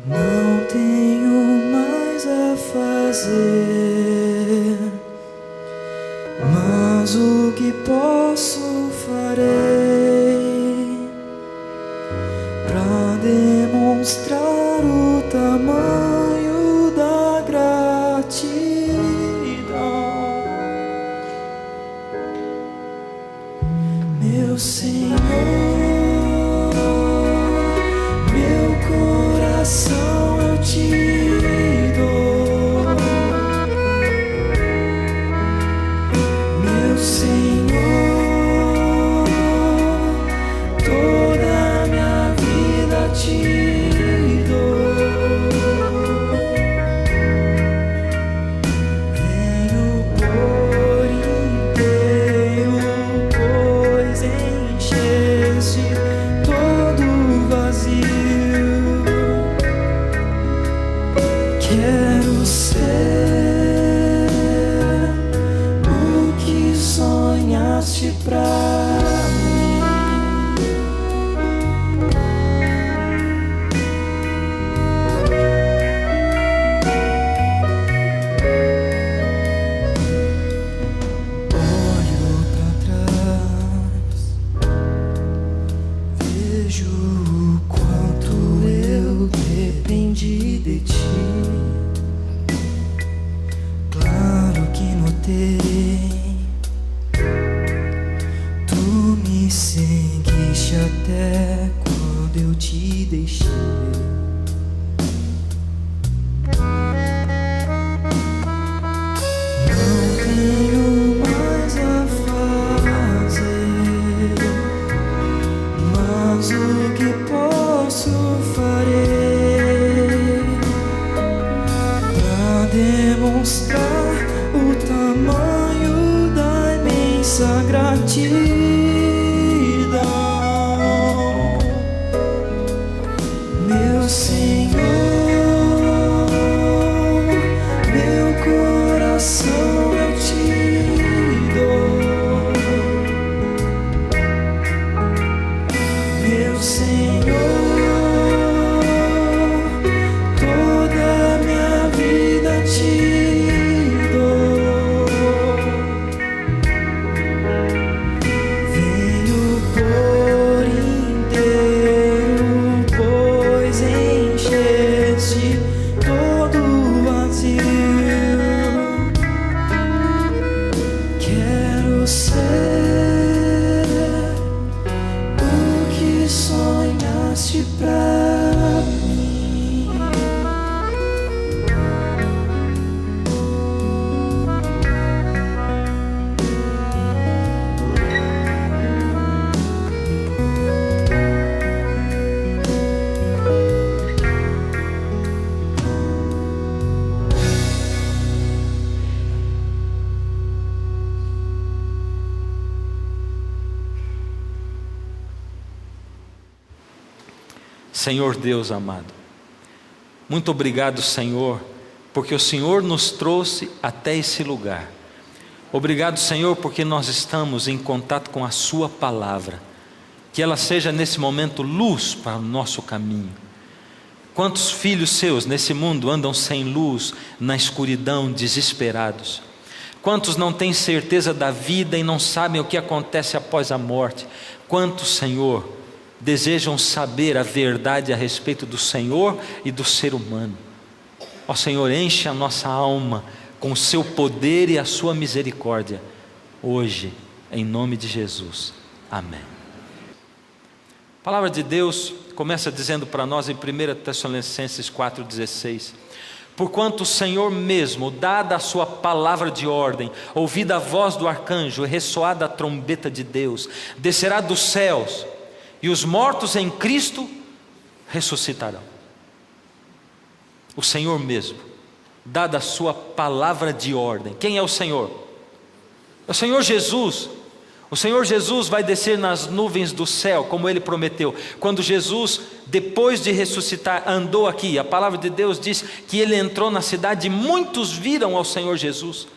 Não tenho mais a fazer, mas o que posso farei pra demonstrar o tamanho da gratidão, meu Senhor. Meu coração eu te dou, meu Senhor, toda a minha vida te dou. Venho por inteiro, pois encheste todo o vazio. Quero ser o que sonhaste pra mim. Olho pra trás, vejo o quanto eu dependi de ti. Tu me seguiste até quando eu te deixei. Não tenho mais a fazer, mas o que posso farei pra demonstrar o tamanho da imensa gratidão, meu Senhor. Meu coração eu te dou, meu Senhor, toda a minha vida te dou. Venho por inteiro, pois encheste todo o vazio. Quero ser o que sonhaste pra mim. Senhor Deus amado, muito obrigado, Senhor, porque o Senhor nos trouxe até esse lugar. Obrigado, Senhor, porque nós estamos em contato com a Sua palavra. Que ela seja nesse momento luz para o nosso caminho. Quantos filhos seus nesse mundo andam sem luz, na escuridão, desesperados? Quantos não têm certeza da vida e não sabem o que acontece após a morte? Quantos, Senhor, desejam saber a verdade a respeito do Senhor e do ser humano? Ó Senhor, enche a nossa alma com o seu poder e a sua misericórdia, hoje, em nome de Jesus, amém. A palavra de Deus começa dizendo para nós em 1 Tessalonicenses 4,16: porquanto o Senhor mesmo, dada a sua palavra de ordem, ouvida a voz do arcanjo e ressoada a trombeta de Deus, descerá dos céus, e os mortos em Cristo ressuscitarão. O Senhor mesmo, dada a sua palavra de ordem. Quem é o Senhor? É o Senhor Jesus. O Senhor Jesus vai descer nas nuvens do céu, como Ele prometeu. Quando Jesus, depois de ressuscitar, andou aqui, a palavra de Deus diz que Ele entrou na cidade e muitos viram ao Senhor Jesus.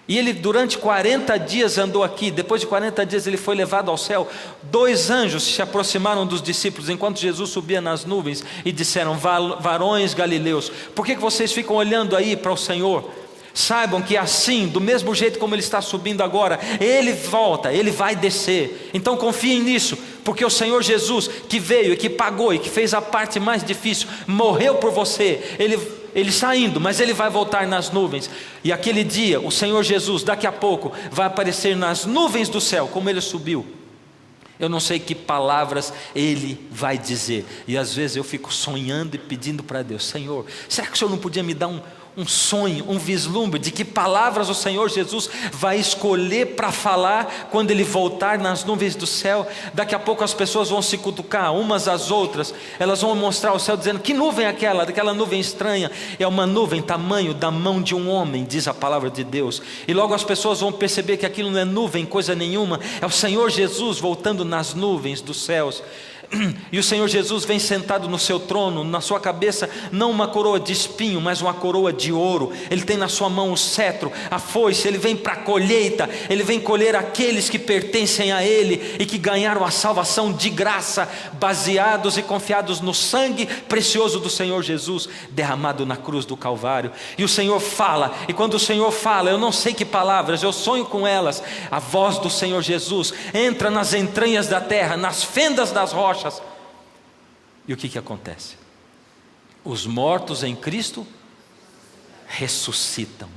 E ele durante 40 dias andou aqui. Depois de 40 dias ele foi levado ao céu. 2 anjos se aproximaram dos discípulos enquanto Jesus subia nas nuvens e disseram: varões galileus, por que vocês ficam olhando aí para o Senhor? Saibam que assim, do mesmo jeito como Ele está subindo agora, Ele volta, Ele vai descer. Então confiem nisso, porque o Senhor Jesus, que veio e que pagou e que fez a parte mais difícil, morreu por você. Ele está indo, mas Ele vai voltar nas nuvens. E aquele dia, o Senhor Jesus, daqui a pouco, vai aparecer nas nuvens do céu, como Ele subiu. Eu não sei que palavras Ele vai dizer. E às vezes eu fico sonhando e pedindo para Deus: Senhor, será que o Senhor não podia me dar um sonho, um vislumbre de que palavras o Senhor Jesus vai escolher para falar quando Ele voltar nas nuvens do céu? Daqui a pouco as pessoas vão se cutucar umas às outras, elas vão mostrar o céu dizendo: que nuvem é aquela? Daquela nuvem estranha. É uma nuvem tamanho da mão de um homem, diz a palavra de Deus. E logo as pessoas vão perceber que aquilo não é nuvem, coisa nenhuma, é o Senhor Jesus voltando nas nuvens dos céus. E o Senhor Jesus vem sentado no seu trono, na sua cabeça não uma coroa de espinho, mas uma coroa de ouro. Ele tem na sua mão o cetro, a foice. Ele vem para a colheita, Ele vem colher aqueles que pertencem a Ele e que ganharam a salvação de graça, baseados e confiados no sangue precioso do Senhor Jesus, derramado na cruz do Calvário. E o Senhor fala, e quando o Senhor fala, eu não sei que palavras, eu sonho com elas. A voz do Senhor Jesus entra nas entranhas da terra, nas fendas das rochas. E o que acontece? Os mortos em Cristo ressuscitam.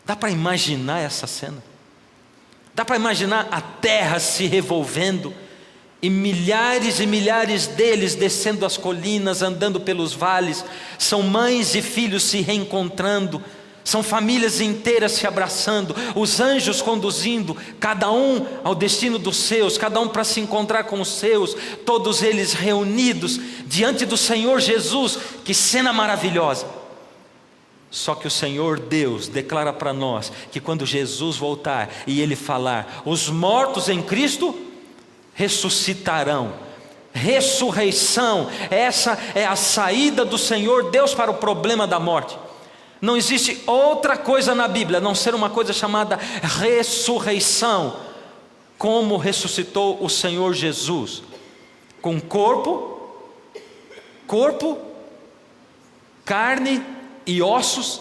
Dá para imaginar essa cena? Dá para imaginar a terra se revolvendo e milhares deles descendo as colinas, andando pelos vales. São mães e filhos se reencontrando, são famílias inteiras se abraçando, os anjos conduzindo, cada um ao destino dos seus, cada um para se encontrar com os seus, todos eles reunidos diante do Senhor Jesus. Que cena maravilhosa! Só que o Senhor Deus declara para nós que quando Jesus voltar e Ele falar, os mortos em Cristo ressuscitarão. Ressurreição, essa é a saída do Senhor Deus para o problema da morte. Não existe outra coisa na Bíblia a não ser uma coisa chamada ressurreição, como ressuscitou o Senhor Jesus, com corpo, carne e ossos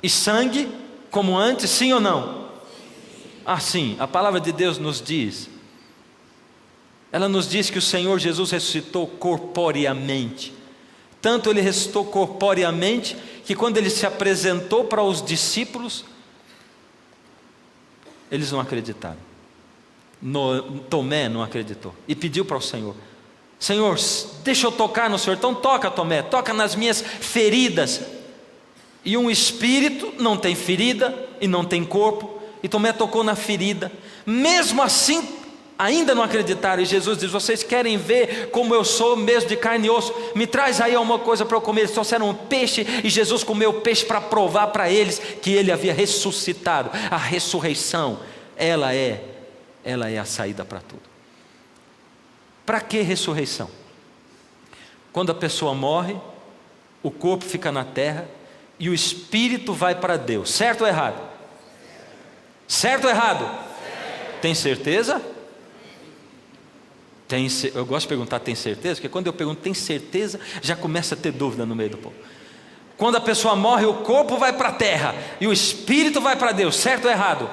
e sangue, como antes, sim ou não? Assim, a palavra de Deus nos diz, ela nos diz que o Senhor Jesus ressuscitou corporeamente. Tanto Ele ressuscitou corporeamente, que quando Ele se apresentou para os discípulos, eles não acreditaram. Tomé não acreditou e pediu para o Senhor: Senhor, deixa eu tocar no Senhor. Então toca, Tomé, toca nas minhas feridas. E um espírito não tem ferida e não tem corpo, e Tomé tocou na ferida. Mesmo assim ainda não acreditaram. E Jesus diz: vocês querem ver como eu sou mesmo de carne e osso? Me traz aí alguma coisa para eu comer. Eles trouxeram um peixe e Jesus comeu o peixe para provar para eles que Ele havia ressuscitado. A ressurreição, ela é a saída para tudo. Para que ressurreição? Quando a pessoa morre, o corpo fica na terra e o espírito vai para Deus. Certo ou errado? Certo ou errado? Tem certeza? Eu gosto de perguntar: tem certeza? Porque quando eu pergunto tem certeza, já começa a ter dúvida no meio do povo. Quando a pessoa morre, o corpo vai para a terra e o espírito vai para Deus. Certo ou errado?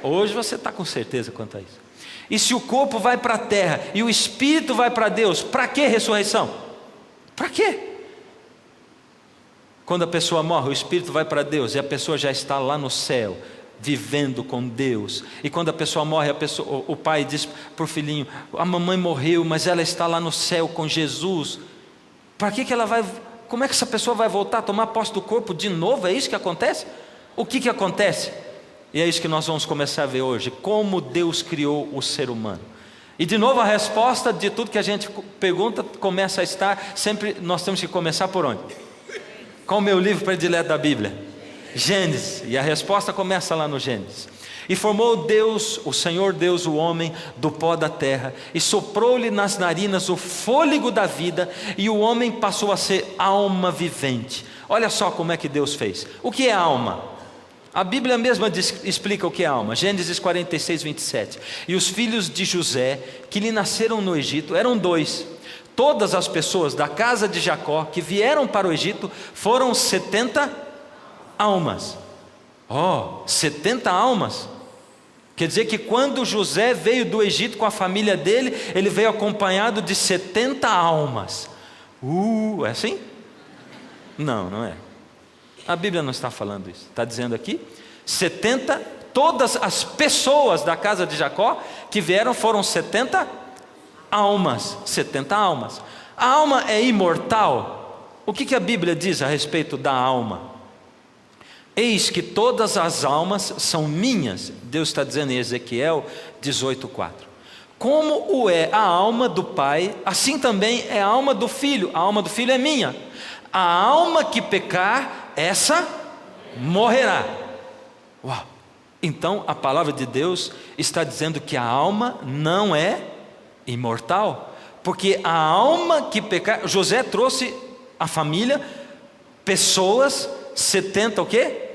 Hoje você está com certeza quanto a isso. E se o corpo vai para a terra e o espírito vai para Deus, para que ressurreição? Para quê? Quando a pessoa morre, o espírito vai para Deus e a pessoa já está lá no céu, vivendo com Deus. E quando a pessoa morre, o pai diz para o filhinho: a mamãe morreu, mas ela está lá no céu com Jesus. Para que ela vai? Como é que essa pessoa vai voltar a tomar posse do corpo de novo? É isso que acontece? O que acontece? E é isso que nós vamos começar a ver hoje: como Deus criou o ser humano. E de novo a resposta de tudo que a gente pergunta começa a estar sempre, nós temos que começar por onde? Qual o meu livro predileto da Bíblia? Gênesis. E a resposta começa lá no Gênesis. E formou Deus, o Senhor Deus, o homem do pó da terra, e soprou-lhe nas narinas o fôlego da vida, e o homem passou a ser alma vivente. Olha só como é que Deus fez. O que é alma? A Bíblia mesma explica o que é alma. Gênesis 46, 27. E os filhos de José, que lhe nasceram no Egito, eram 2. Todas as pessoas da casa de Jacó que vieram para o Egito foram 70 almas. 70 almas. Quer dizer que quando José veio do Egito com a família dele, ele veio acompanhado de 70 almas. É assim? Não, não é. A Bíblia não está falando isso. Está dizendo aqui, 70, todas as pessoas da casa de Jacó que vieram foram 70 almas. 70 almas. A alma é imortal. O que a Bíblia diz a respeito da alma? Eis que todas as almas são minhas. Deus está dizendo em Ezequiel 18:4. Como o é a alma do Pai, assim também é a alma do Filho. A alma do Filho é minha. A alma que pecar, essa morrerá. Uau! Então a palavra de Deus está dizendo que a alma não é imortal, porque a alma que pecar, José trouxe a família, pessoas, 70 o quê?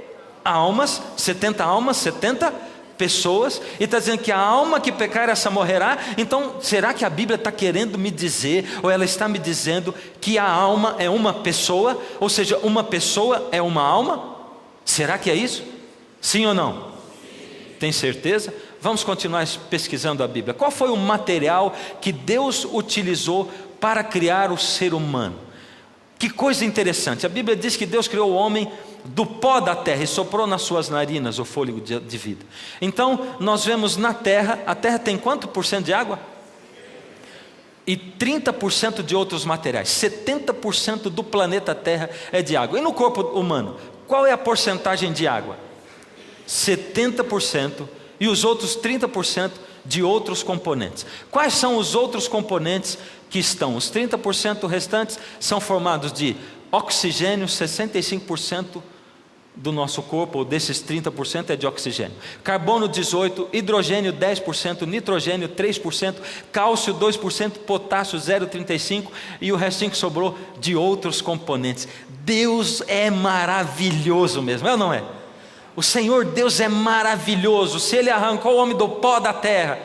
Almas, 70 almas, 70 pessoas, e está dizendo que a alma que pecar, essa morrerá. Então, será que a Bíblia está querendo me dizer, ou ela está me dizendo que a alma é uma pessoa, ou seja, uma pessoa é uma alma? Será que é isso? Sim ou não? Sim. Tem certeza? Vamos continuar pesquisando a Bíblia. Qual foi o material que Deus utilizou para criar o ser humano? Que coisa interessante, a Bíblia diz que Deus criou o homem do pó da terra e soprou nas suas narinas o fôlego de vida. Então nós vemos na terra, a terra tem quanto por cento de água? E 30% de outros materiais. 70% do planeta Terra é de água. E no corpo humano, qual é a porcentagem de água? 70%, e os outros 30% de outros componentes. Quais são os outros componentes que estão? Os 30% restantes são formados de oxigênio. 65% do nosso corpo, ou desses 30%, é de oxigênio. Carbono 18%, hidrogênio 10%, nitrogênio 3%, cálcio 2%, potássio 0,35%, e o restinho que sobrou de outros componentes. Deus é maravilhoso mesmo, é ou não é? O Senhor Deus é maravilhoso. Se Ele arrancou o homem do pó da terra,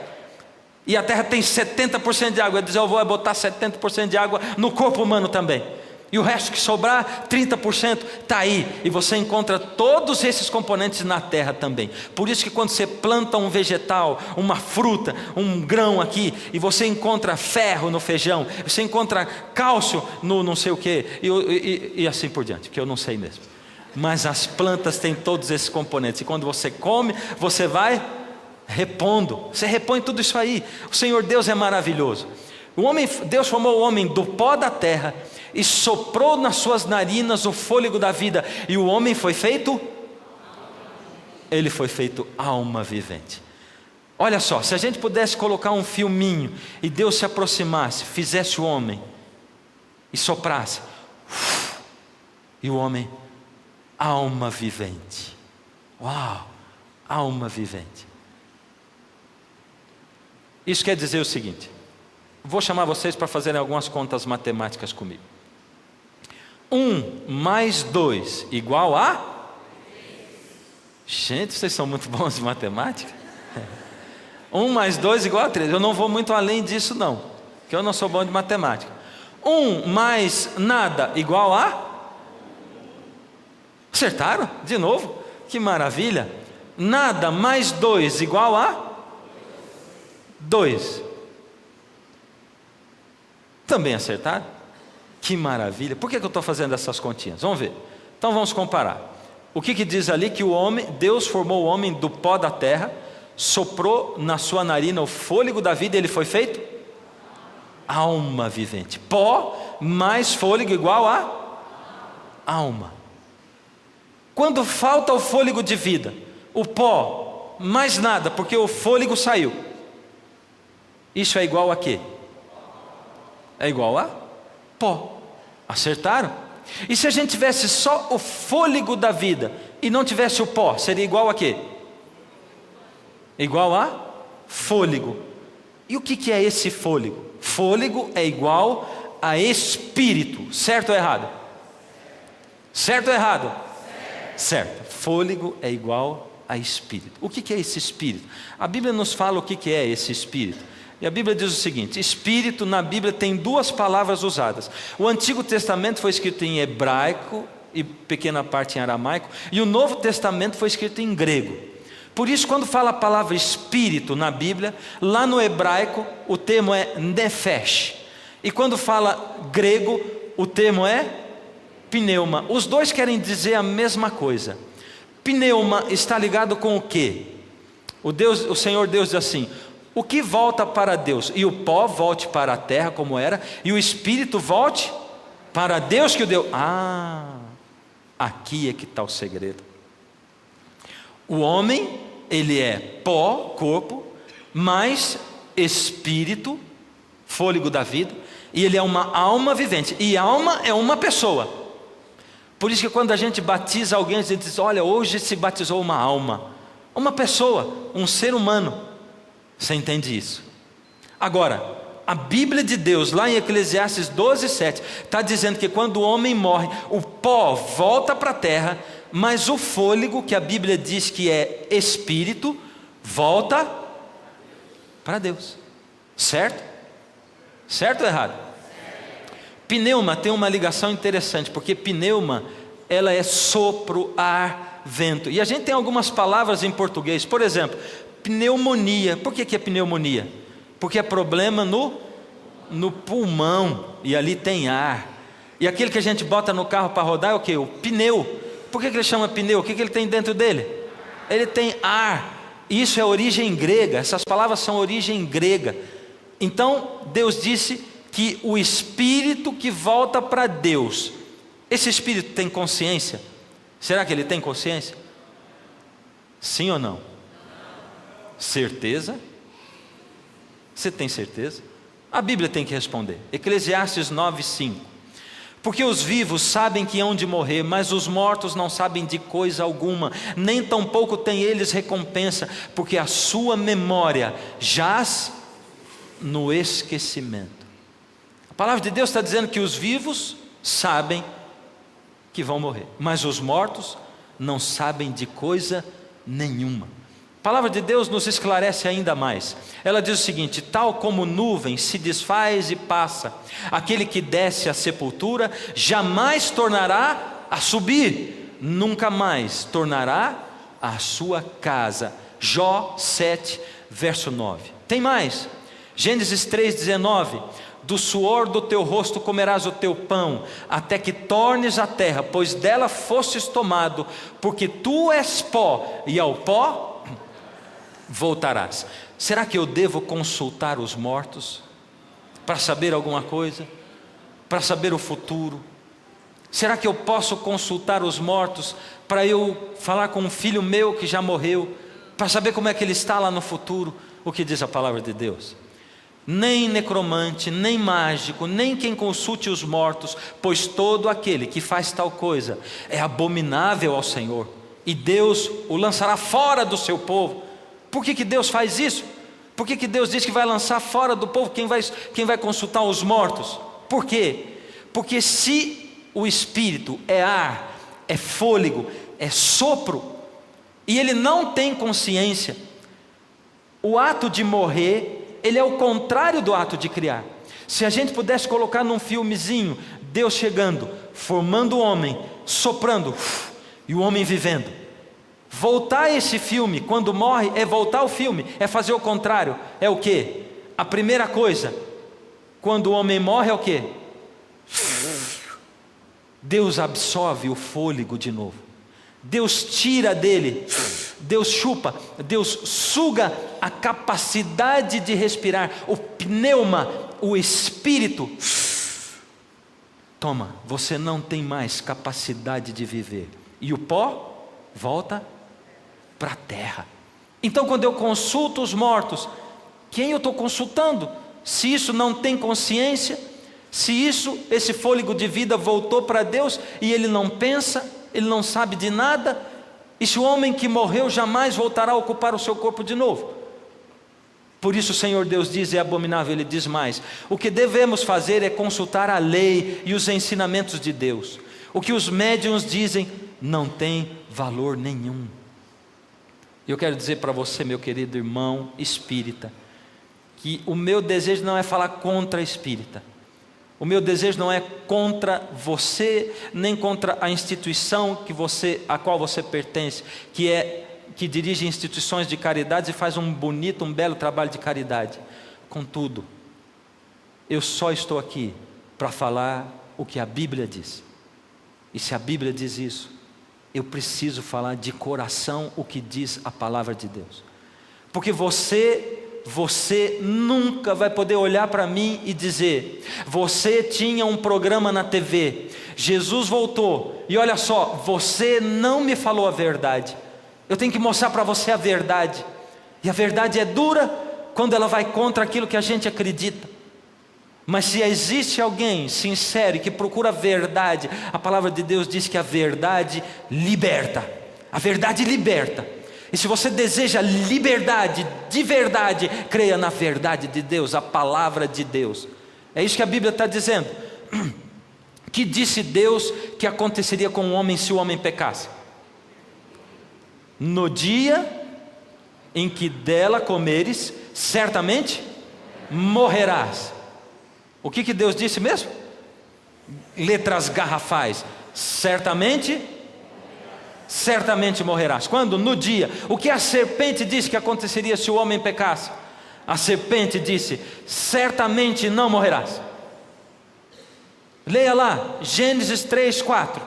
e a terra tem 70% de água, Ele diz: eu vou botar 70% de água no corpo humano também, e o resto que sobrar, 30%, está aí. E você encontra todos esses componentes na terra também. Por isso que quando você planta um vegetal, uma fruta, um grão aqui, e você encontra ferro no feijão, você encontra cálcio no não sei o que, e assim por diante, que eu não sei mesmo. Mas as plantas têm todos esses componentes, e quando você come, você vai repondo, você repõe tudo isso aí. O Senhor Deus é maravilhoso. Deus formou o homem do pó da terra e soprou nas suas narinas o fôlego da vida, e o homem foi feito, ele foi feito alma vivente. Olha só, se a gente pudesse colocar um filminho e Deus se aproximasse, fizesse o homem e soprasse, e o homem, alma vivente. Uau, alma vivente. Isso quer dizer o seguinte, vou chamar vocês para fazerem algumas contas matemáticas comigo. 1 mais 2 igual a? Gente, vocês são muito bons de matemática. 1 mais 2 igual a 3. Eu não vou muito além disso não, porque eu não sou bom de matemática. 1 mais nada igual a? Acertaram? De novo? Que maravilha. Nada mais 2 igual a? 2. Também acertaram? Que maravilha. Por que eu estou fazendo essas continhas? Vamos ver. Então vamos comparar. O que diz ali? Que o homem, Deus formou o homem do pó da terra, soprou na sua narina o fôlego da vida, e ele foi feito alma vivente. Pó mais fôlego igual a alma. Quando falta o fôlego de vida, o pó mais nada, porque o fôlego saiu, isso é igual a quê? É igual a pó. Acertaram? E se a gente tivesse só o fôlego da vida e não tivesse o pó, seria igual a quê? Igual a fôlego. E o que é esse fôlego? Fôlego é igual a espírito. Certo ou errado? Certo ou errado? Certo, fôlego é igual a espírito. O que é esse espírito? A Bíblia nos fala o que é esse espírito. E a Bíblia diz o seguinte: espírito na Bíblia tem duas palavras usadas. O Antigo Testamento foi escrito em hebraico e pequena parte em aramaico, e o Novo Testamento foi escrito em grego. Por isso, quando fala a palavra espírito na Bíblia, lá no hebraico o termo é nefesh, e quando fala grego o termo é pneuma. Os dois querem dizer a mesma coisa. Pneuma está ligado com o quê? O Senhor Deus diz assim: o que volta para Deus, e o pó volte para a terra como era, e o espírito volte para Deus que o deu. Aqui é que está o segredo. O homem, ele é pó, corpo, mais espírito, fôlego da vida, e ele é uma alma vivente, e alma é uma pessoa. Por isso que quando a gente batiza alguém, a gente diz: olha, hoje se batizou uma alma, uma pessoa, um ser humano. Você entende isso? Agora, a Bíblia de Deus, lá em Eclesiastes 12:7, está dizendo que quando o homem morre, o pó volta para a terra, mas o fôlego, que a Bíblia diz que é espírito, volta para Deus. Certo? Certo ou errado? Pneuma tem uma ligação interessante, porque pneuma, ela é sopro, ar, vento. E a gente tem algumas palavras em português. Por exemplo, pneumonia. Por que é pneumonia? Porque é problema no pulmão, e ali tem ar. E aquele que a gente bota no carro para rodar é o que? O pneu. Por que ele chama pneu? O que ele tem dentro dele? Ele tem ar. Isso é origem grega. Essas palavras são origem grega. Então Deus disse que o espírito que volta para Deus, esse espírito tem consciência? Será que ele tem consciência? Sim ou não? Certeza? Você tem certeza? A Bíblia tem que responder. Eclesiastes 9:5. Porque os vivos sabem que hão de morrer, mas os mortos não sabem de coisa alguma, nem tampouco têm eles recompensa, porque a sua memória jaz no esquecimento. A palavra de Deus está dizendo que os vivos sabem que vão morrer, mas os mortos não sabem de coisa nenhuma. A palavra de Deus nos esclarece ainda mais. Ela diz o seguinte: tal como nuvem se desfaz e passa, aquele que desce à sepultura jamais tornará a subir, nunca mais tornará a sua casa. Jó 7, verso 9. Tem mais. Gênesis 3:19. Do suor do teu rosto comerás o teu pão, até que tornes a terra, pois dela fostes tomado, porque tu és pó, e ao pó voltarás. Será que eu devo consultar os mortos para saber alguma coisa? Para saber o futuro? Será que eu posso consultar os mortos para eu falar com um filho meu que já morreu, para saber como é que ele está lá no futuro? O que diz a palavra de Deus? Nem necromante, nem mágico, nem quem consulte os mortos, pois todo aquele que faz tal coisa é abominável ao Senhor, e Deus o lançará fora do seu povo. Por que Deus faz isso? Por que Deus diz que vai lançar fora do povo quem vai consultar os mortos? Por quê? Porque se o espírito é ar, é fôlego, é sopro, e ele não tem consciência, o ato de morrer, ele é o contrário do ato de criar. Se a gente pudesse colocar num filmezinho, Deus chegando, formando o homem, soprando, e o homem vivendo. Voltar esse filme, quando morre, é voltar o filme, é fazer o contrário. É o que? A primeira coisa, quando o homem morre, é o que? Deus absorve o fôlego de novo. Deus tira dele, Deus chupa, Deus suga a capacidade de respirar, o pneuma, o espírito. Toma, você não tem mais capacidade de viver. E o pó volta para a terra. Então quando eu consulto os mortos, quem eu estou consultando? Se isso não tem consciência, se esse fôlego de vida voltou para Deus e ele não pensa, ele não sabe de nada, e se o homem que morreu jamais voltará a ocupar o seu corpo de novo? Por isso o Senhor Deus diz, é abominável. Ele diz mais: o que devemos fazer é consultar a lei e os ensinamentos de Deus. O que os médiuns dizem não tem valor nenhum. Eu quero dizer para você, meu querido irmão espírita, que o meu desejo não é falar contra a espírita. O meu desejo não é contra você, nem contra a instituição a qual você pertence, que dirige instituições de caridade e faz um belo trabalho de caridade. Contudo, eu só estou aqui para falar o que a Bíblia diz. E se a Bíblia diz isso, eu preciso falar de coração o que diz a palavra de Deus. Porque você nunca vai poder olhar para mim e dizer: você tinha um programa na TV, Jesus voltou, e olha só, você não me falou a verdade. Eu tenho que mostrar para você a verdade. E a verdade é dura quando ela vai contra aquilo que a gente acredita. Mas se existe alguém sincero e que procura a verdade, a palavra de Deus diz que a verdade liberta. A verdade liberta. E se você deseja liberdade de verdade, creia na verdade de Deus, a palavra de Deus. É isso que a Bíblia está dizendo. Que disse Deus que aconteceria com o homem se o homem pecasse? No dia em que dela comeres, certamente morrerás. O que Deus disse mesmo? Letras garrafais. Certamente morrerás. Quando? No dia. O que a serpente disse que aconteceria se o homem pecasse? A serpente disse: certamente não morrerás. Leia lá, Gênesis 3:4.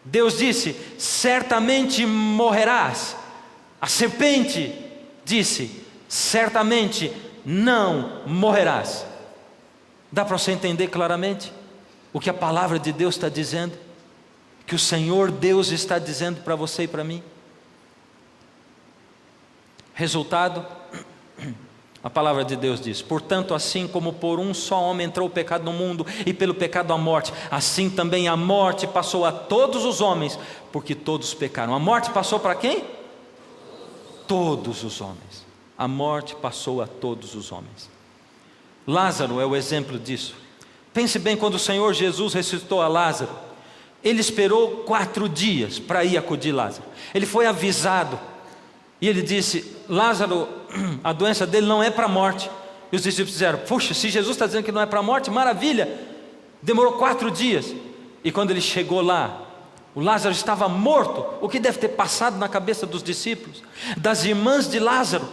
Deus disse: certamente morrerás. A serpente disse: certamente não morrerás. Dá para você entender claramente o que a palavra de Deus está dizendo? Que o Senhor Deus está dizendo para você e para mim? Resultado, a palavra de Deus diz: portanto, assim como por um só homem entrou o pecado no mundo, e pelo pecado a morte, assim também a morte passou a todos os homens, porque todos pecaram. A morte passou para quem? Todos os homens. A morte passou a todos os homens. Lázaro é o exemplo disso. Pense bem, quando o Senhor Jesus ressuscitou a Lázaro, Ele esperou 4 dias para ir acudir Lázaro. Ele foi avisado, e ele disse: Lázaro, a doença dele não é para a morte. E os discípulos disseram: puxa, se Jesus está dizendo que não é para a morte, maravilha. Demorou 4 dias, e quando ele chegou lá, o Lázaro estava morto. O que deve ter passado na cabeça dos discípulos, das irmãs de Lázaro?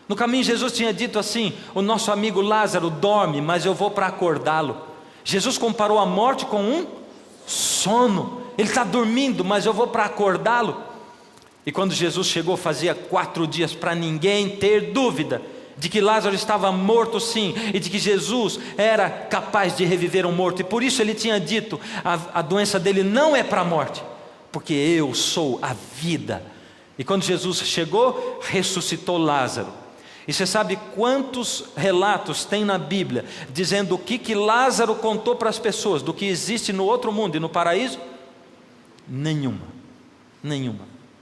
No caminho Jesus tinha dito assim: o nosso amigo Lázaro dorme, mas eu vou para acordá-lo. Jesus comparou a morte com um sono. Ele está dormindo, mas eu vou para acordá-lo. E quando Jesus chegou, fazia 4 dias, para ninguém ter dúvida de que Lázaro estava morto sim, e de que Jesus era capaz de reviver um morto. E por isso ele tinha dito: a doença dele não é para a morte, porque eu sou a vida. E quando Jesus chegou, ressuscitou Lázaro. E você sabe quantos relatos tem na Bíblia dizendo o que Lázaro contou para as pessoas do que existe no outro mundo e no paraíso? Nenhuma.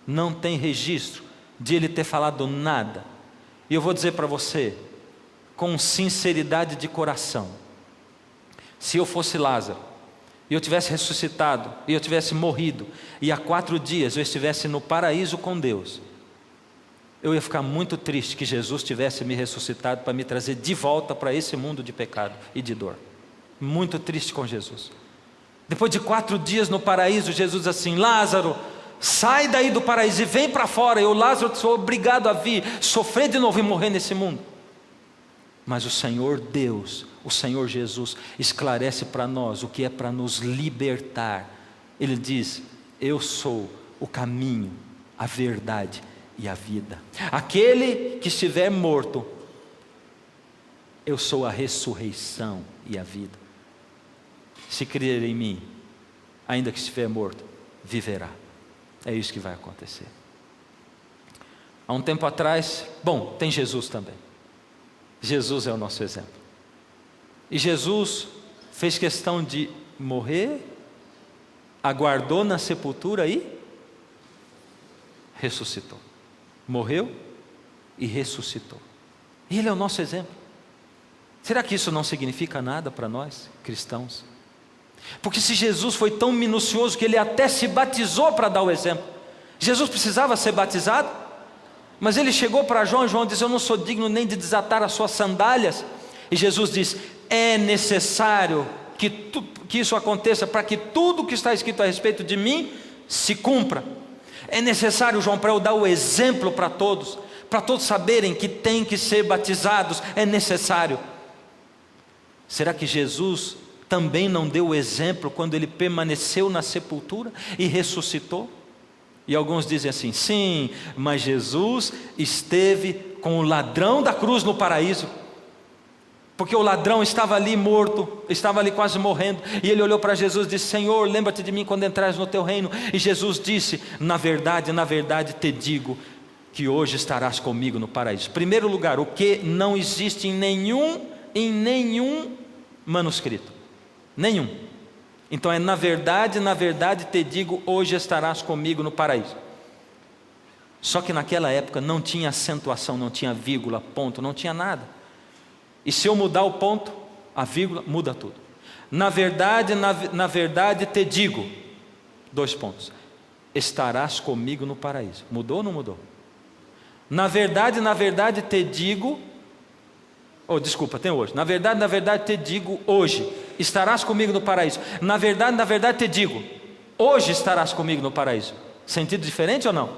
Não tem registro de ele ter falado nada. E eu vou dizer para você, com sinceridade de coração, se eu fosse Lázaro, e eu tivesse ressuscitado, e eu tivesse morrido, e há 4 dias eu estivesse no paraíso com Deus, eu ia ficar muito triste que Jesus tivesse me ressuscitado para me trazer de volta para esse mundo de pecado e de dor. Muito triste com Jesus. Depois de 4 dias no paraíso, Jesus diz assim: Lázaro, sai daí do paraíso e vem para fora. Eu, Lázaro, sou obrigado a vir, sofrer de novo e morrer nesse mundo. Mas o Senhor Deus, o Senhor Jesus, esclarece para nós o que é para nos libertar. Ele diz: eu sou o caminho, a verdade e a vida. Aquele que estiver morto, eu sou a ressurreição e a vida. Se crer em mim, ainda que estiver morto, viverá. É isso que vai acontecer. Há um tempo atrás, tem Jesus também. Jesus é o nosso exemplo. E Jesus fez questão de morrer, aguardou na sepultura e ressuscitou. Morreu e ressuscitou. E Ele é o nosso exemplo. Será que isso não significa nada para nós, cristãos? Porque se Jesus foi tão minucioso que ele até se batizou para dar o exemplo. Jesus precisava ser batizado, mas ele chegou para João, e João disse: eu não sou digno nem de desatar as suas sandálias. E Jesus diz: é necessário que isso aconteça para que tudo que está escrito a respeito de mim se cumpra. É necessário, João, para eu dar o exemplo para todos saberem que têm que ser batizados, é necessário. Será que Jesus também não deu o exemplo quando ele permaneceu na sepultura e ressuscitou? E alguns dizem assim: sim, mas Jesus esteve com o ladrão da cruz no paraíso, porque o ladrão estava ali morto, estava ali quase morrendo, e ele olhou para Jesus e disse: Senhor, lembra-te de mim quando entrares no teu reino. E Jesus disse: na verdade te digo que hoje estarás comigo no paraíso. Primeiro lugar, o que não existe em nenhum manuscrito, nenhum. Então é na verdade te digo, hoje estarás comigo no paraíso. Só que naquela época não tinha acentuação, não tinha vírgula, ponto, não tinha nada. E se eu mudar o ponto, a vírgula, muda tudo. Na verdade te digo, 2 pontos, estarás comigo no paraíso. Mudou ou não mudou? Na verdade te digo, tem hoje. Na verdade te digo hoje, estarás comigo no paraíso. Na verdade te digo, hoje estarás comigo no paraíso. Sentido diferente ou não?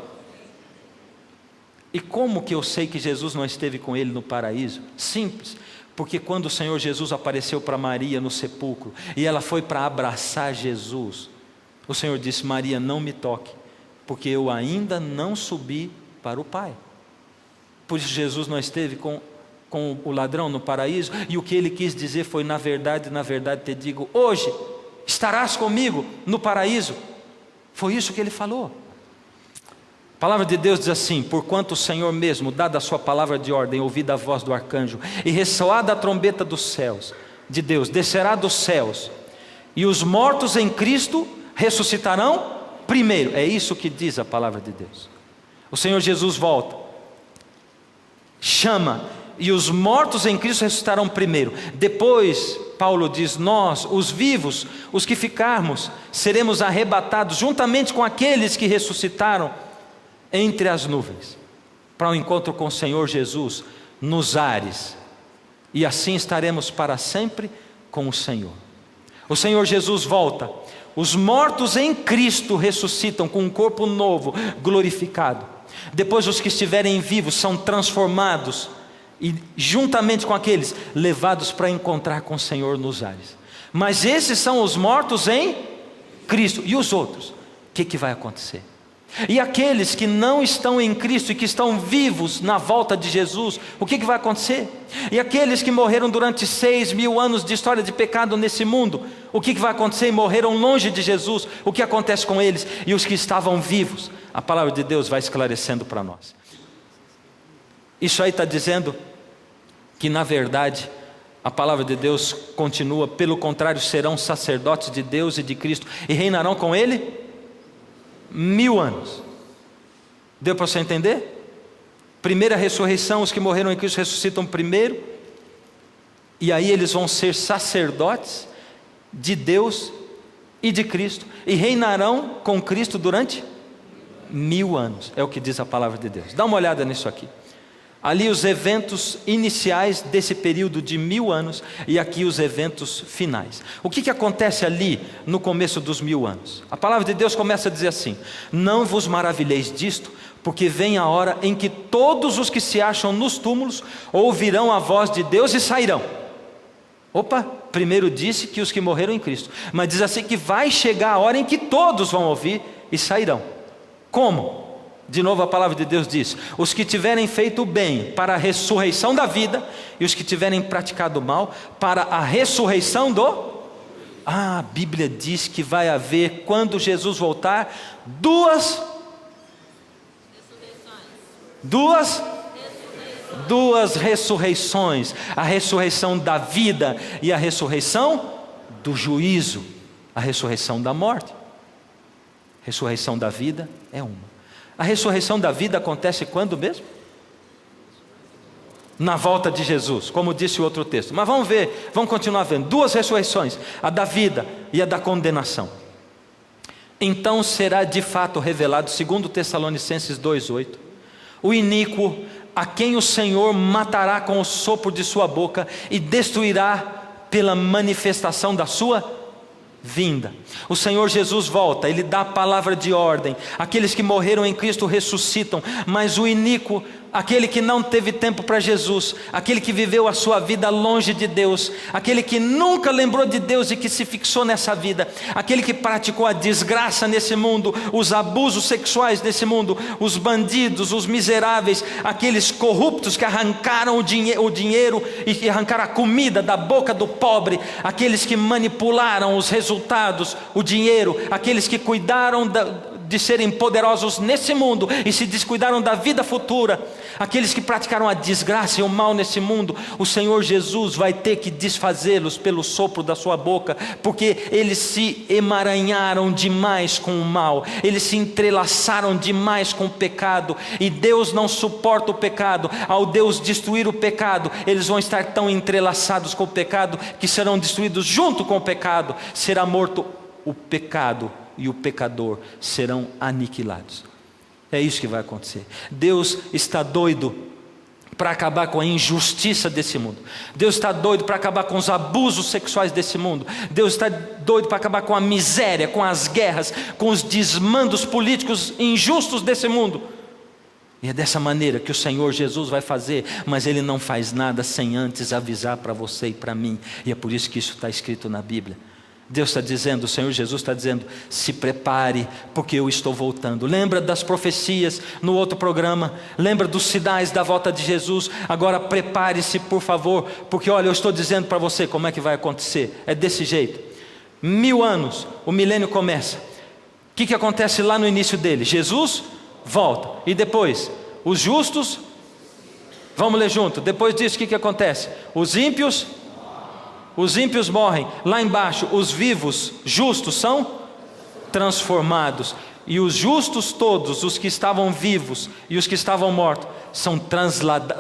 E como que eu sei que Jesus não esteve com ele no paraíso? Simples, porque quando o Senhor Jesus apareceu para Maria no sepulcro, e ela foi para abraçar Jesus, o Senhor disse: Maria, não me toque, porque eu ainda não subi para o Pai. Por isso Jesus não esteve com o ladrão no paraíso, e o que ele quis dizer foi: na verdade te digo, hoje estarás comigo no paraíso. Foi isso que ele falou. A palavra de Deus diz assim: porquanto o Senhor mesmo, dada a sua palavra de ordem, ouvida a voz do arcanjo, e ressoada a trombeta dos céus, de Deus, descerá dos céus, e os mortos em Cristo ressuscitarão primeiro. É isso que diz a palavra de Deus. O Senhor Jesus volta, chama, e os mortos em Cristo ressuscitarão primeiro. Depois, Paulo diz: nós, os vivos, os que ficarmos, seremos arrebatados juntamente com aqueles que ressuscitaram entre as nuvens, para o encontro com o Senhor Jesus nos ares, e assim estaremos para sempre com o Senhor. O Senhor Jesus volta, os mortos em Cristo ressuscitam com um corpo novo, glorificado. Depois os que estiverem vivos são transformados, e juntamente com aqueles, levados para encontrar com o Senhor nos ares. Mas esses são os mortos em Cristo. E os outros? O que vai acontecer? E aqueles que não estão em Cristo e que estão vivos na volta de Jesus, o que vai acontecer? E aqueles que morreram durante 6.000 anos de história de pecado nesse mundo, o que vai acontecer? E morreram longe de Jesus, o que acontece com eles? E os que estavam vivos? A palavra de Deus vai esclarecendo para nós. Isso aí está dizendo que, na verdade, a palavra de Deus continua: pelo contrário, serão sacerdotes de Deus e de Cristo, e reinarão com Ele 1000 anos. Deu para você entender? Primeira ressurreição, os que morreram em Cristo ressuscitam primeiro, e aí eles vão ser sacerdotes de Deus e de Cristo, e reinarão com Cristo durante 1000 anos. É o que diz a palavra de Deus. Dá uma olhada nisso aqui. Ali os eventos iniciais desse período de 1000 anos, e aqui os eventos finais. O que acontece ali no começo dos 1000 anos? A palavra de Deus começa a dizer assim: não vos maravilheis disto, porque vem a hora em que todos os que se acham nos túmulos ouvirão a voz de Deus e sairão. Opa, primeiro disse que os que morreram em Cristo, mas diz assim que vai chegar a hora em que todos vão ouvir e sairão. Como? De novo a palavra de Deus diz: os que tiverem feito o bem para a ressurreição da vida, e os que tiverem praticado o mal para a ressurreição do... a Bíblia diz que vai haver, quando Jesus voltar, duas ressurreições: a ressurreição da vida e a ressurreição do juízo, a ressurreição da morte. Ressurreição da vida é uma. A ressurreição da vida acontece quando mesmo? na volta de Jesus, como disse o outro texto. Mas vamos ver, vamos continuar vendo. 2 ressurreições, a da vida e a da condenação. Então será de fato revelado, segundo Tessalonicenses 2:8, o iníquo, a quem o Senhor matará com o sopro de sua boca e destruirá pela manifestação da sua vinda. O Senhor Jesus volta, Ele dá a palavra de ordem. Aqueles que morreram em Cristo ressuscitam, mas o iníquo, aquele que não teve tempo para Jesus, aquele que viveu a sua vida longe de Deus, aquele que nunca lembrou de Deus e que se fixou nessa vida, aquele que praticou a desgraça nesse mundo, os abusos sexuais nesse mundo, os bandidos, os miseráveis, aqueles corruptos que arrancaram o dinheiro e arrancaram a comida da boca do pobre, aqueles que manipularam os resultados, o dinheiro, aqueles que cuidaram de serem poderosos nesse mundo e se descuidaram da vida futura, aqueles que praticaram a desgraça e o mal nesse mundo, o Senhor Jesus vai ter que desfazê-los pelo sopro da sua boca, porque eles se emaranharam demais com o mal, eles se entrelaçaram demais com o pecado, e Deus não suporta o pecado. Ao Deus destruir o pecado, eles vão estar tão entrelaçados com o pecado que serão destruídos junto com o pecado. Será morto o pecado e o pecador serão aniquilados. É isso que vai acontecer. Deus está doido para acabar com a injustiça desse mundo. Deus está doido para acabar com os abusos sexuais desse mundo. Deus está doido para acabar com a miséria, com as guerras, com os desmandos políticos injustos desse mundo. E é dessa maneira que o Senhor Jesus vai fazer, mas Ele não faz nada sem antes avisar para você e para mim. E é por isso que isso está escrito na Bíblia. Deus está dizendo, o Senhor Jesus está dizendo: se prepare, porque eu estou voltando. Lembra das profecias no outro programa? Lembra dos sinais da volta de Jesus? Agora prepare-se, por favor, porque olha, eu estou dizendo para você como é que vai acontecer. É desse jeito. 1000 anos, o milênio começa. O que acontece lá no início dele? Jesus volta. E depois, os justos, vamos ler junto. Depois disso, o que acontece? Os ímpios morrem. Lá embaixo, os vivos, justos, são transformados. E os justos todos, os que estavam vivos e os que estavam mortos, são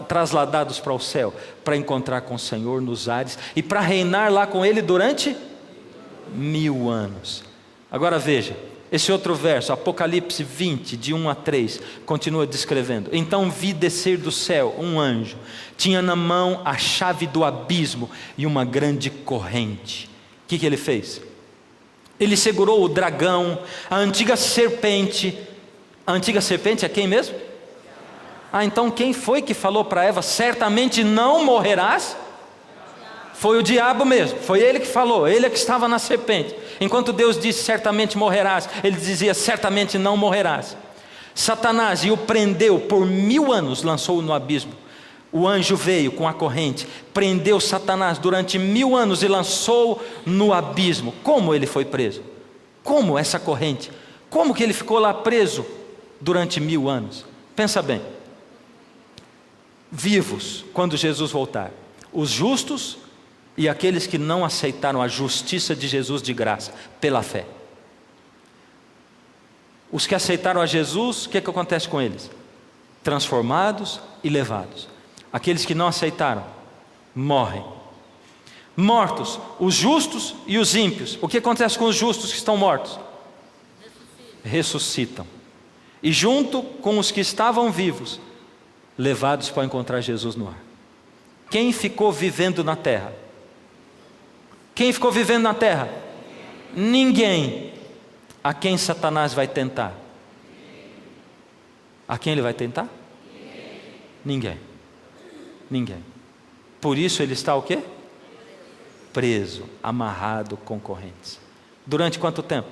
trasladados para o céu, para encontrar com o Senhor nos ares e para reinar lá com Ele durante 1000 anos. Agora veja, esse outro verso, Apocalipse 20, de 1 a 3, continua descrevendo: então vi descer do céu um anjo, tinha na mão a chave do abismo e uma grande corrente. O que ele fez? Ele segurou o dragão, a antiga serpente. A antiga serpente é quem mesmo? Então quem foi que falou para Eva: certamente não morrerás? Foi o diabo mesmo, foi ele que falou, ele é que estava na serpente. Enquanto Deus disse certamente morrerás, ele dizia certamente não morrerás. Satanás, e o prendeu por 1000 anos, lançou-o no abismo. O anjo veio com a corrente, prendeu Satanás durante 1000 anos e lançou-o no abismo. Como ele foi preso? Como essa corrente? Como que ele ficou lá preso durante 1000 anos? Pensa bem. Vivos, quando Jesus voltar, os justos e aqueles que não aceitaram a justiça de Jesus de graça, pela fé. Os que aceitaram a Jesus, o que acontece com eles? Transformados e levados. Aqueles que não aceitaram, morrem. Mortos, os justos e os ímpios. O que acontece com os justos que estão mortos? Ressuscitam. E junto com os que estavam vivos, levados para encontrar Jesus no ar. Quem ficou vivendo na terra? Quem ficou vivendo na terra? Ninguém. A quem Satanás vai tentar? A quem ele vai tentar? Ninguém. Ninguém. Por isso ele está o quê? Preso, amarrado com correntes. Durante quanto tempo?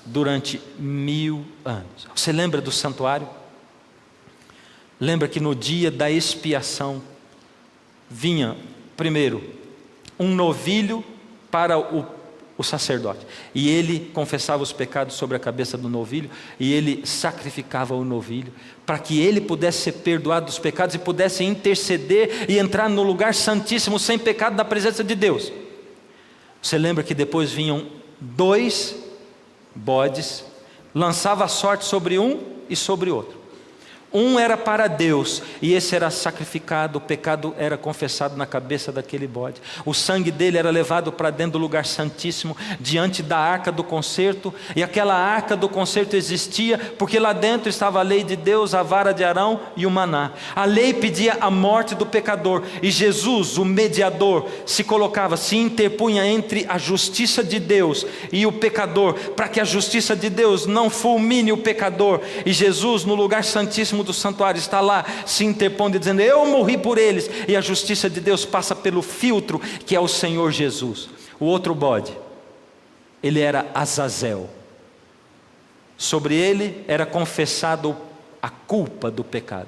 Durante 1000 anos. Você lembra do santuário? Lembra que no dia da expiação vinha primeiro um novilho para o sacerdote, e ele confessava os pecados sobre a cabeça do novilho, e ele sacrificava o novilho, para que ele pudesse ser perdoado dos pecados e pudesse interceder e entrar no lugar santíssimo sem pecado na presença de Deus. Você lembra que depois vinham 2 bodes, lançava a sorte sobre um e sobre outro. Um era para Deus, e esse era sacrificado, o pecado era confessado na cabeça daquele bode. O sangue dele era levado para dentro do lugar santíssimo, diante da arca do concerto, e aquela arca do concerto existia, porque lá dentro estava a lei de Deus, a vara de Arão e o maná. A lei pedia a morte do pecador, e Jesus, o mediador, se colocava, se interpunha entre a justiça de Deus e o pecador, para que a justiça de Deus não fulmine o pecador. E Jesus, no lugar santíssimo do santuário, está lá se interpondo, dizendo: eu morri por eles, e a justiça de Deus passa pelo filtro que é o Senhor Jesus. O outro bode, ele era Azazel, sobre ele era confessado a culpa do pecado,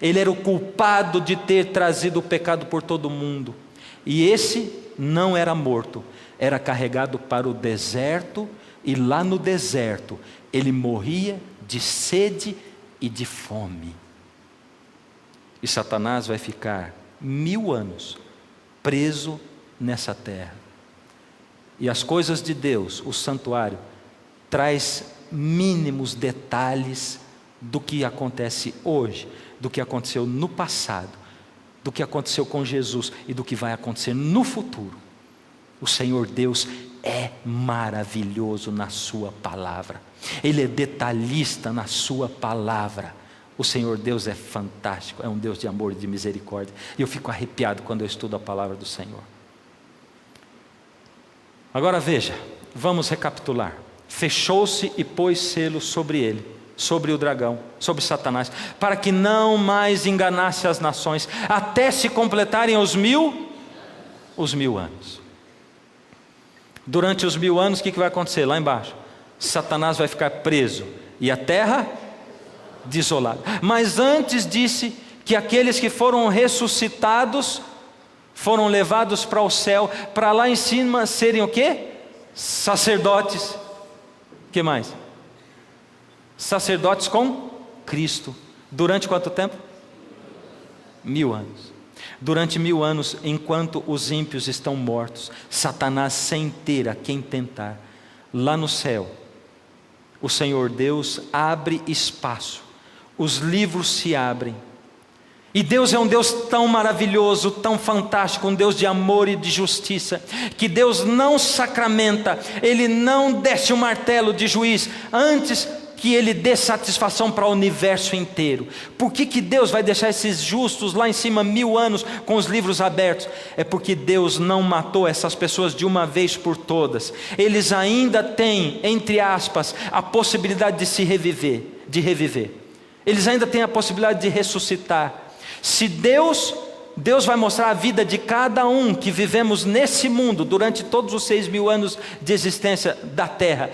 ele era o culpado de ter trazido o pecado por todo mundo, e esse não era morto, era carregado para o deserto, e lá no deserto ele morria de sede e de fome. E Satanás vai ficar 1000 anos preso nessa terra. E as coisas de Deus, o santuário, traz mínimos detalhes do que acontece hoje, do que aconteceu no passado, do que aconteceu com Jesus e do que vai acontecer no futuro. O Senhor Deus é maravilhoso na sua palavra, Ele é detalhista na sua palavra. O Senhor Deus é fantástico, é um Deus de amor e de misericórdia, e eu fico arrepiado quando eu estudo a palavra do Senhor. Agora veja, vamos recapitular. Fechou-se e pôs selo sobre ele, sobre o dragão, sobre Satanás, para que não mais enganasse as nações, até se completarem os 1000 anos. Durante os 1000 anos, o que vai acontecer? Lá embaixo, Satanás vai ficar preso, e a terra desolada. Mas antes disse que aqueles que foram ressuscitados, foram levados para o céu, para lá em cima serem o quê? Sacerdotes. O que mais? Sacerdotes com Cristo. Durante quanto tempo? 1000 anos. Durante 1000 anos, enquanto os ímpios estão mortos, Satanás sem ter a quem tentar, lá no céu, o Senhor Deus abre espaço, os livros se abrem, e Deus é um Deus tão maravilhoso, tão fantástico, um Deus de amor e de justiça, que Deus não sacramenta, Ele não desce o martelo de juiz, antes que Ele dê satisfação para o universo inteiro. Por que Deus vai deixar esses justos lá em cima 1000 anos com os livros abertos? É porque Deus não matou essas pessoas de uma vez por todas. Eles ainda têm, entre aspas, a possibilidade de se reviver, Eles ainda têm a possibilidade de ressuscitar. Se Deus vai mostrar a vida de cada um que vivemos nesse mundo durante todos os 6.000 anos de existência da terra.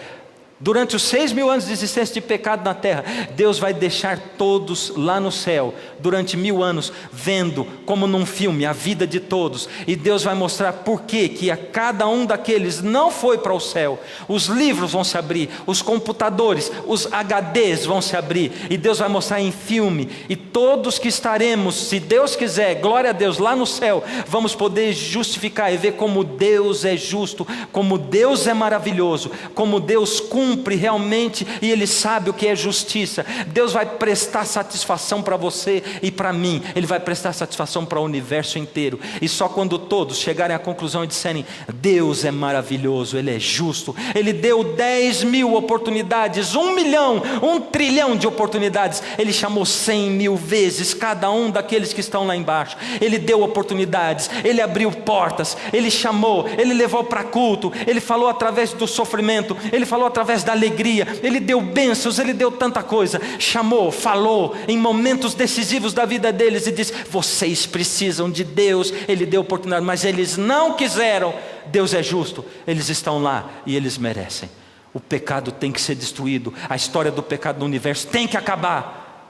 Durante os 6.000 anos de existência de pecado na terra, Deus vai deixar todos lá no céu, durante 1000 anos, vendo como num filme a vida de todos, e Deus vai mostrar por que a cada um daqueles não foi para o céu. Os livros vão se abrir, os computadores, os HDs vão se abrir, e Deus vai mostrar em filme, e todos que estaremos, se Deus quiser, glória a Deus, lá no céu, vamos poder justificar e ver como Deus é justo, como Deus é maravilhoso, como Deus cumpre realmente, e Ele sabe o que é justiça. Deus vai prestar satisfação para você e para mim, Ele vai prestar satisfação para o universo inteiro, e só quando todos chegarem à conclusão e disserem: Deus é maravilhoso, Ele é justo, Ele deu 10.000 oportunidades, 1 milhão, 1 trilhão de oportunidades, Ele chamou 100.000 vezes cada um daqueles que estão lá embaixo, Ele deu oportunidades, Ele abriu portas, Ele chamou, Ele levou para culto, Ele falou através do sofrimento, Ele falou através da alegria, Ele deu bênçãos, Ele deu tanta coisa, chamou, falou em momentos decisivos da vida deles e disse: vocês precisam de Deus. Ele deu oportunidade, mas eles não quiseram. Deus é justo, eles estão lá e eles merecem. O pecado tem que ser destruído, a história do pecado no universo tem que acabar,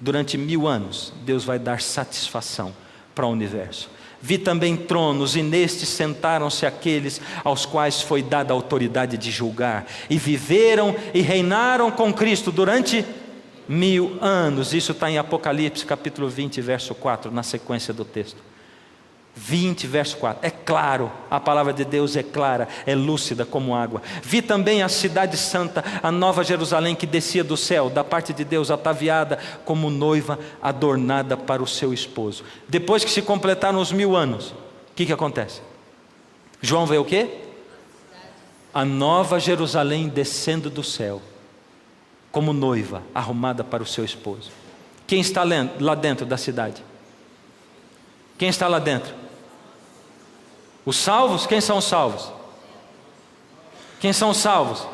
durante 1000 anos Deus vai dar satisfação para o universo. Vi também tronos, e nestes sentaram-se aqueles aos quais foi dada a autoridade de julgar, e viveram e reinaram com Cristo durante 1000 anos. Isso está em Apocalipse capítulo 20, verso 4, na sequência do texto. 20, verso 4. É claro, a palavra de Deus é clara, é lúcida como água. Vi também a cidade santa, a nova Jerusalém, que descia do céu, da parte de Deus, ataviada como noiva adornada para o seu esposo. Depois que se completaram os 1000 anos, o que acontece? João vê o quê? A nova Jerusalém descendo do céu, como noiva arrumada para o seu esposo. Quem está lá dentro da cidade? Quem está lá dentro? Os salvos? Quem são os salvos? Quem são os salvos?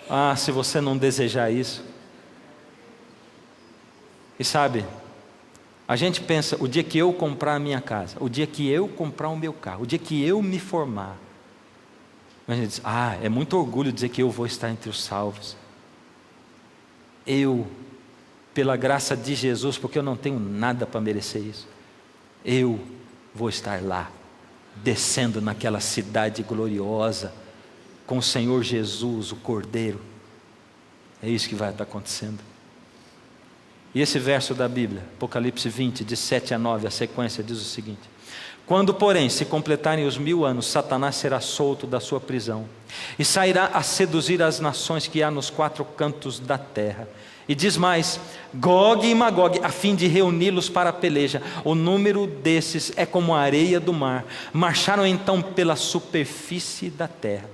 Ah, se você não desejar isso. E sabe, a gente pensa, o dia que eu comprar a minha casa, o dia que eu comprar o meu carro, o dia que eu me formar, a gente diz, é muito orgulho dizer que eu vou estar entre os salvos. Eu, pela graça de Jesus, porque eu não tenho nada para merecer isso, eu vou estar lá, descendo naquela cidade gloriosa, com o Senhor Jesus, o Cordeiro. É isso que vai estar acontecendo. E esse verso da Bíblia, Apocalipse 20, de 7 a 9, a sequência diz o seguinte: quando, porém, se completarem os 1000 anos, Satanás será solto da sua prisão, e sairá a seduzir as nações que há nos 4 cantos da terra. E diz mais, Gog e Magog, a fim de reuni-los para a peleja. O número desses é como a areia do mar. Marcharam então pela superfície da terra.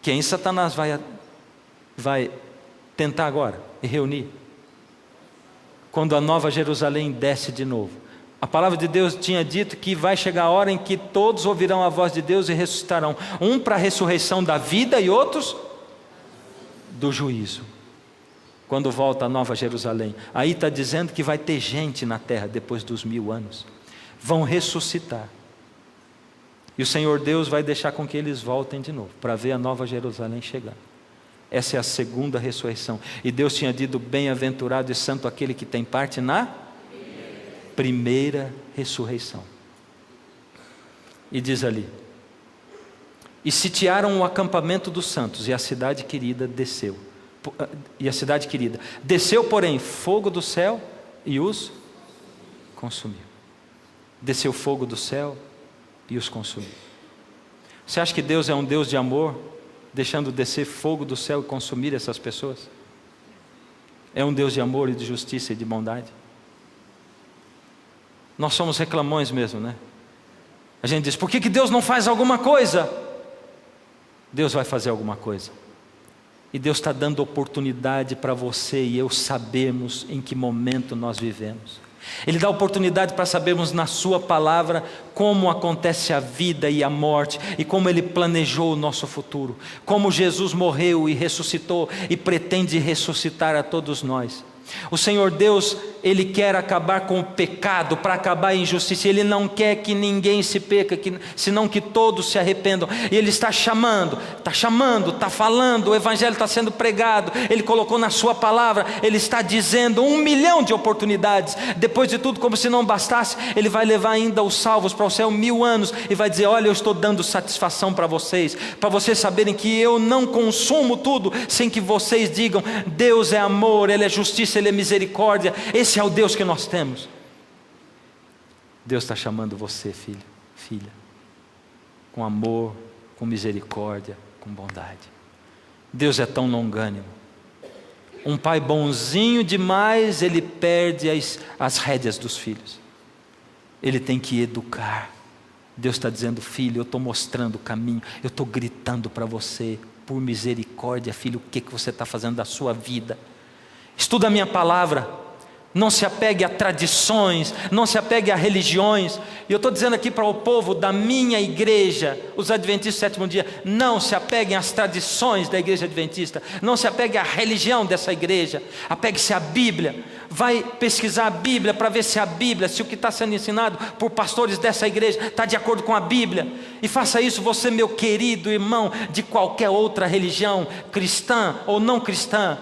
Quem Satanás vai tentar agora e reunir? Quando a nova Jerusalém desce de novo. A palavra de Deus tinha dito que vai chegar a hora em que todos ouvirão a voz de Deus e ressuscitarão. Um para a ressurreição da vida e outros do juízo. Quando volta a nova Jerusalém, aí está dizendo que vai ter gente na terra depois dos 1000 anos, vão ressuscitar, e o Senhor Deus vai deixar com que eles voltem de novo, para ver a nova Jerusalém chegar. Essa é a segunda ressurreição, e Deus tinha dito, bem-aventurado e santo aquele que tem parte na primeira ressurreição, e diz ali, e sitiaram o acampamento dos santos, e a cidade querida desceu, porém, fogo do céu e os consumiu. Desceu fogo do céu e os consumiu. Você acha que Deus é um Deus de amor, deixando descer fogo do céu e consumir essas pessoas? É um Deus de amor e de justiça e de bondade. Nós somos reclamões mesmo, né? A gente diz, por que Deus não faz alguma coisa? Deus vai fazer alguma coisa. E Deus está dando oportunidade para você e eu sabermos em que momento nós vivemos. Ele dá oportunidade para sabermos na sua palavra como acontece a vida e a morte e como Ele planejou o nosso futuro. Como Jesus morreu e ressuscitou e pretende ressuscitar a todos nós. O Senhor Deus, Ele quer acabar com o pecado, para acabar a injustiça. Ele não quer que ninguém se peca, senão que todos se arrependam. E Ele está chamando, está falando, o Evangelho está sendo pregado. Ele colocou na sua palavra, Ele está dizendo 1 milhão de oportunidades. Depois de tudo, como se não bastasse, Ele vai levar ainda os salvos para o céu 1000 anos. E vai dizer, olha, eu estou dando satisfação para vocês saberem que eu não consumo tudo, sem que vocês digam, Deus é amor, Ele é justiça, Ele é misericórdia. Esse é o Deus que nós temos. Deus está chamando você, filho, filha, com amor, com misericórdia, com bondade. Deus é tão longânimo. Um pai bonzinho demais, ele perde as rédeas dos filhos. Ele tem que educar. Deus está dizendo, filho, eu estou mostrando o caminho, eu estou gritando para você, por misericórdia, filho, o que você está fazendo da sua vida? Estuda a minha palavra, não se apegue a tradições, não se apegue a religiões. E eu estou dizendo aqui para o povo da minha igreja, os adventistas do sétimo dia, não se apeguem às tradições da igreja adventista, não se apegue à religião dessa igreja, apegue-se à Bíblia. Vai pesquisar a Bíblia para ver se a Bíblia, se o que está sendo ensinado por pastores dessa igreja está de acordo com a Bíblia. E faça isso você, meu querido irmão, de qualquer outra religião, cristã ou não cristã.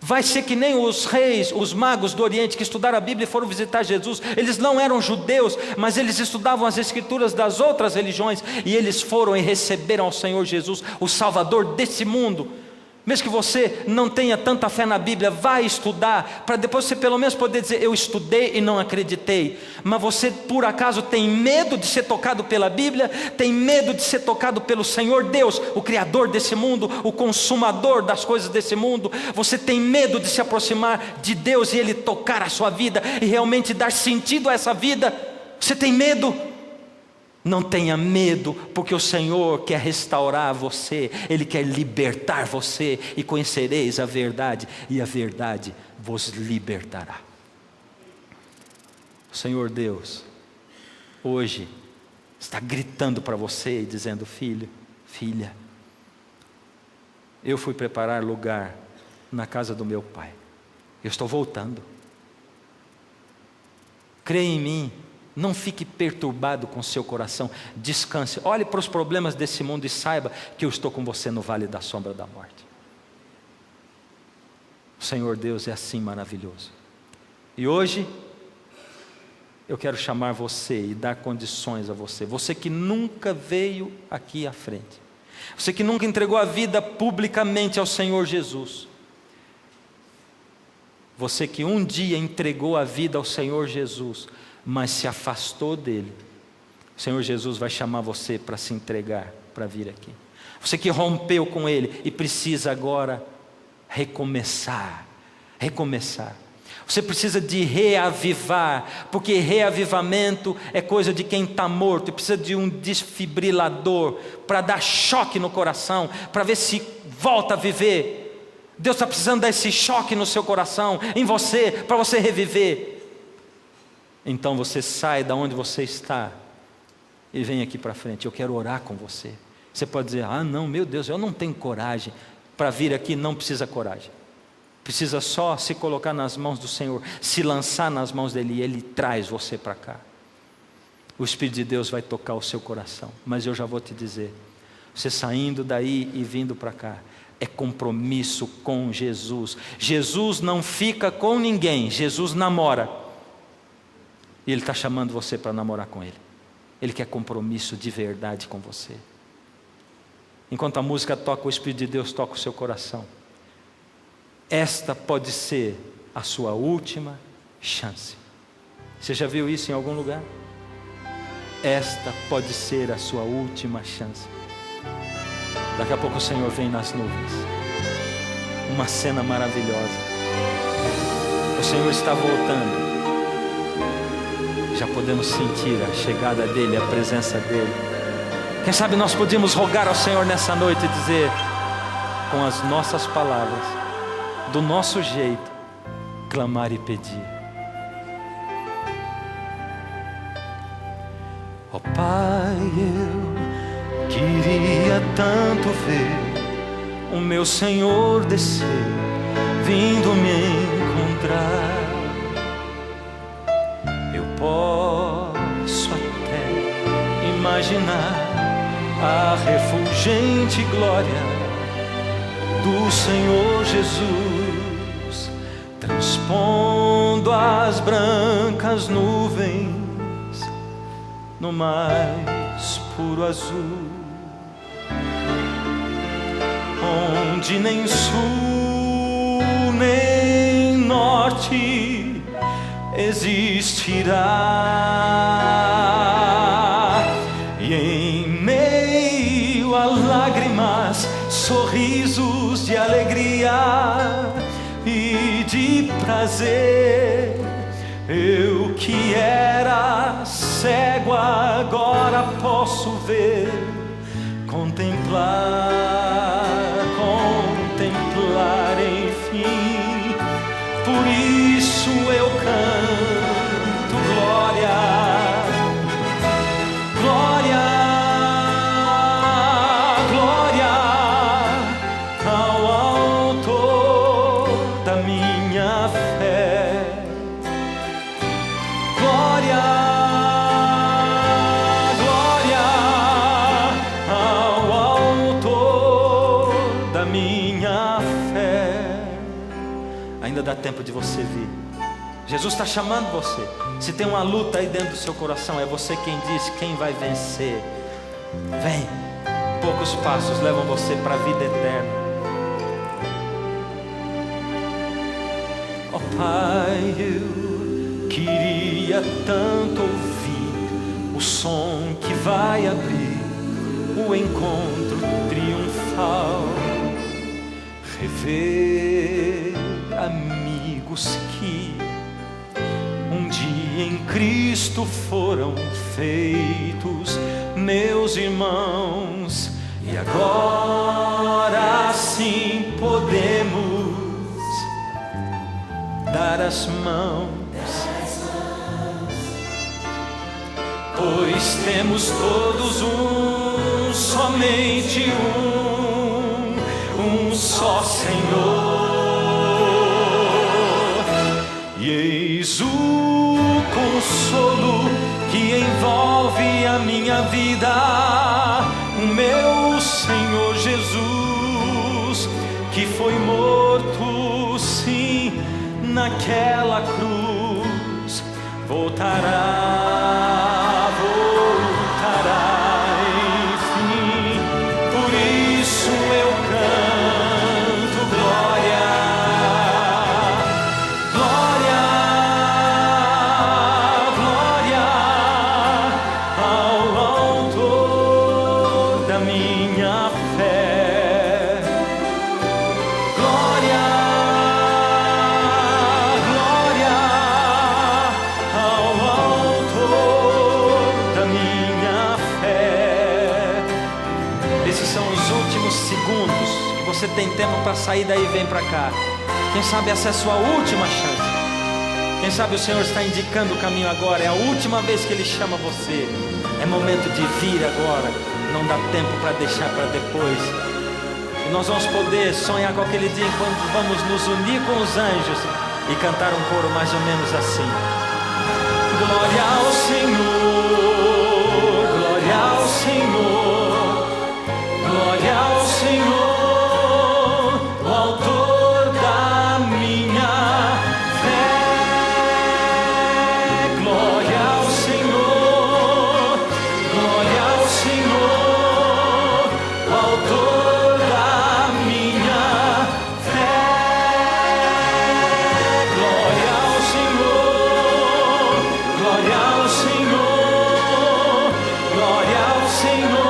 Vai ser que nem os reis, os magos do Oriente que estudaram a Bíblia e foram visitar Jesus. Eles não eram judeus, mas eles estudavam as escrituras das outras religiões. E eles foram e receberam ao Senhor Jesus, o Salvador desse mundo. Mesmo que você não tenha tanta fé na Bíblia, vai estudar, para depois você pelo menos poder dizer: eu estudei e não acreditei. Mas você por acaso tem medo de ser tocado pela Bíblia? Tem medo de ser tocado pelo Senhor Deus, o Criador desse mundo, o consumador das coisas desse mundo? Você tem medo de se aproximar de Deus e Ele tocar a sua vida e realmente dar sentido a essa vida? Você tem medo? Não tenha medo, porque o Senhor quer restaurar você, Ele quer libertar você, e conhecereis a verdade, e a verdade vos libertará. O Senhor Deus, hoje, está gritando para você e dizendo: filho, filha, eu fui preparar lugar na casa do meu Pai, eu estou voltando. Creia em mim. Não fique perturbado com seu coração, descanse, olhe para os problemas desse mundo e saiba que eu estou com você no vale da sombra da morte. O Senhor Deus é assim maravilhoso. E hoje, eu quero chamar você e dar condições a você, você que nunca veio aqui à frente, você que nunca entregou a vida publicamente ao Senhor Jesus, você que um dia entregou a vida ao Senhor Jesus, mas se afastou dele, o Senhor Jesus vai chamar você para se entregar, para vir aqui. Você que rompeu com ele e precisa agora recomeçar. Você precisa de reavivar, porque reavivamento é coisa de quem está morto, e precisa de um desfibrilador para dar choque no coração, para ver se volta a viver. Deus está precisando dar esse choque no seu coração, em você, para você reviver. Então você sai da onde você está e vem aqui para frente. Eu quero orar com você. Você pode dizer: ah não, meu Deus, eu não tenho coragem para vir aqui. Não precisa coragem, precisa só se colocar nas mãos do Senhor, se lançar nas mãos dEle, e Ele traz você para cá. O Espírito de Deus vai tocar o seu coração. Mas eu já vou te dizer, você saindo daí e vindo para cá, é compromisso com Jesus. Jesus não fica com ninguém, Jesus namora. E Ele está chamando você para namorar com Ele. Ele quer compromisso de verdade com você. Enquanto a música toca, o Espírito de Deus toca o seu coração. Esta pode ser a sua última chance. Você já viu isso em algum lugar? Esta pode ser a sua última chance. Daqui a pouco o Senhor vem nas nuvens. Uma cena maravilhosa. O Senhor está voltando. Já podemos sentir a chegada dEle, a presença dEle. Quem sabe nós podemos rogar ao Senhor nessa noite e dizer, com as nossas palavras, do nosso jeito, clamar e pedir. Ó Pai, eu queria tanto ver o meu Senhor descer, vindo me encontrar. Posso até imaginar a refulgente glória do Senhor Jesus, transpondo as brancas nuvens no mais puro azul, onde nem sul nem norte existirá, e em meio a lágrimas, sorrisos de alegria e de prazer. Eu que era cego agora posso ver, contemplar, enfim. Por isso eu canto glória, glória, glória ao Autor da minha fé. Glória, glória ao Autor da minha fé. Ainda dá tempo de você vir. Jesus está chamando você. Se tem uma luta aí dentro do seu coração, é você quem diz quem vai vencer. Vem. Poucos passos levam você para a vida eterna. Pai, eu queria tanto ouvir o som que vai abrir o encontro triunfal, rever amigos que um dia em Cristo foram feitos meus irmãos, e agora sim podemos dar as mãos, pois temos todos somente um só Senhor. E eis o consolo que envolve a minha vida, o meu Senhor Jesus, que foi morto, sim, naquela cruz, voltará, enfim. Por isso eu canto glória, glória, glória ao Autor da minha fé. Glória, glória ao Autor da minha fé. Esses são os últimos segundos que você tem tempo para sair daí e vem para cá. Quem sabe essa é a sua última chance. Quem sabe o Senhor está indicando o caminho agora. É a última vez que Ele chama você. É momento de vir agora. Não dá tempo para deixar para depois. E nós vamos poder sonhar com aquele dia enquanto vamos nos unir com os anjos e cantar um coro mais ou menos assim: glória ao Senhor, glória ao Senhor, glória ao Senhor, o Autor da minha fé. Glória ao Senhor, glória ao Senhor, o Autor da minha fé. Glória ao Senhor, glória ao Senhor, glória ao Senhor,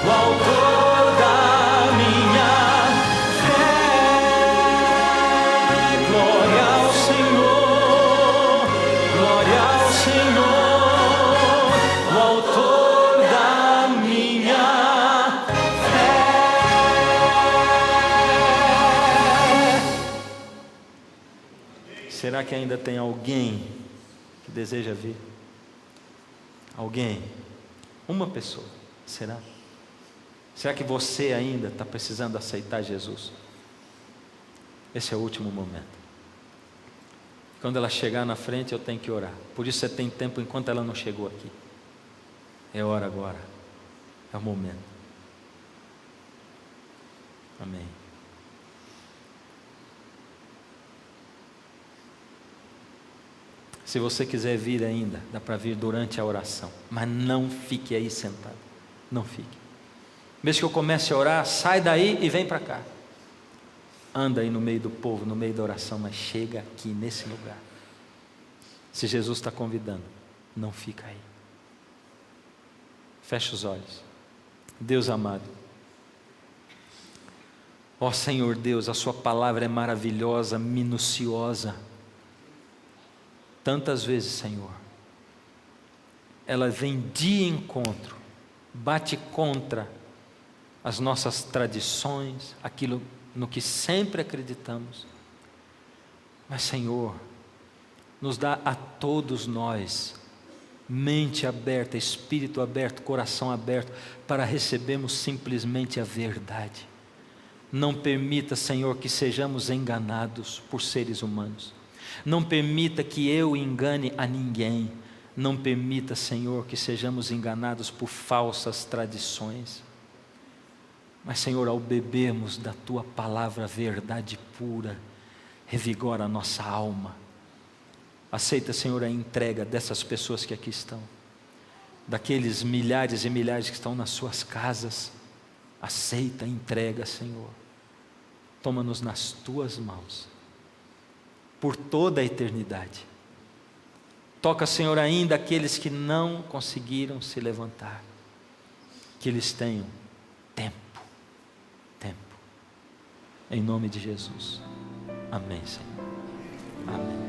o Autor da minha fé. Glória ao Senhor, glória ao Senhor, o Autor da minha fé. Será que ainda tem alguém que deseja vir? Alguém? Uma pessoa? Será? Será que você ainda está precisando aceitar Jesus? Esse é o último momento. Quando ela chegar na frente, eu tenho que orar. Por isso você tem tempo enquanto ela não chegou aqui. É hora agora. É o momento. Amém. Se você quiser vir ainda, dá para vir durante a oração. Mas não fique aí sentado. Não fique. Mesmo que eu comece a orar, sai daí e vem para cá. Anda aí no meio do povo, no meio da oração, mas chega aqui nesse lugar. Se Jesus está convidando, não fica aí. Feche os olhos. Deus amado, ó Senhor Deus, a sua palavra é maravilhosa, minuciosa. Tantas vezes, Senhor, ela vem de encontro, bate contra as nossas tradições, aquilo no que sempre acreditamos. Mas, Senhor, nos dá a todos nós mente aberta, espírito aberto, coração aberto, para recebermos simplesmente a verdade. Não permita, Senhor, que sejamos enganados por seres humanos. Não permita que eu engane a ninguém. Não permita, Senhor, que sejamos enganados por falsas tradições. Mas, Senhor, ao bebermos da Tua palavra, verdade pura, revigora a nossa alma. Aceita, Senhor, a entrega dessas pessoas que aqui estão, daqueles milhares e milhares que estão nas suas casas. Aceita a entrega, Senhor. Toma-nos nas Tuas mãos. por toda a eternidade. Toca, Senhor, ainda aqueles que não conseguiram se levantar, que eles tenham tempo, em nome de Jesus. Amém, Senhor. Amém.